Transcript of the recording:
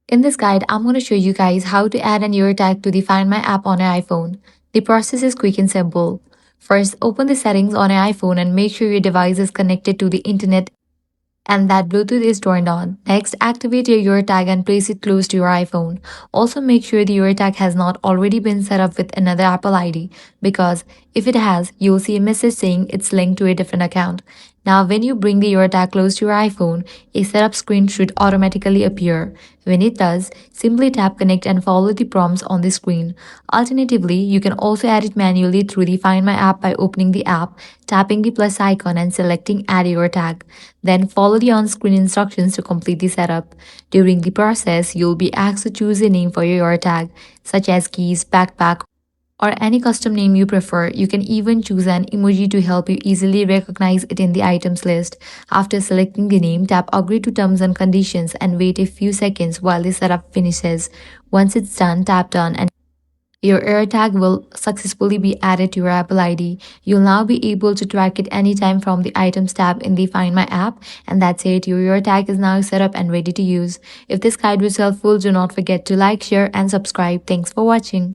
In this guide, I'm going to show you guys how to add an AirTag to the Find My app on your iPhone. The process is quick and simple. First, open the settings on your iPhone and make sure your device is connected to the internet and that Bluetooth is turned on. Next, activate your AirTag and place it close to your iPhone. Also, make sure the AirTag has not already been set up with another Apple ID because if it has, you'll see a message saying it's linked to a different account. Now, when you bring the AirTag close to your iPhone, a setup screen should automatically appear. When it does, simply tap connect and follow the prompts on the screen. Alternatively, you can also add it manually through the Find My app by opening the app, tapping the plus icon and selecting Add AirTag. Then follow the on-screen instructions to complete the setup. During the process, you'll be asked to choose a name for your AirTag, such as keys, backpack, or any custom name you prefer. You can even choose an emoji to help you easily recognize it in the items list. After selecting the name, tap Agree to Terms and Conditions and wait a few seconds while the setup finishes. Once it's done, tap Done and your AirTag will successfully be added to your Apple ID. You'll now be able to track it anytime from the Items tab in the Find My app. And that's it, your AirTag is now set up and ready to use. If this guide was helpful, do not forget to like, share, and subscribe. Thanks for watching.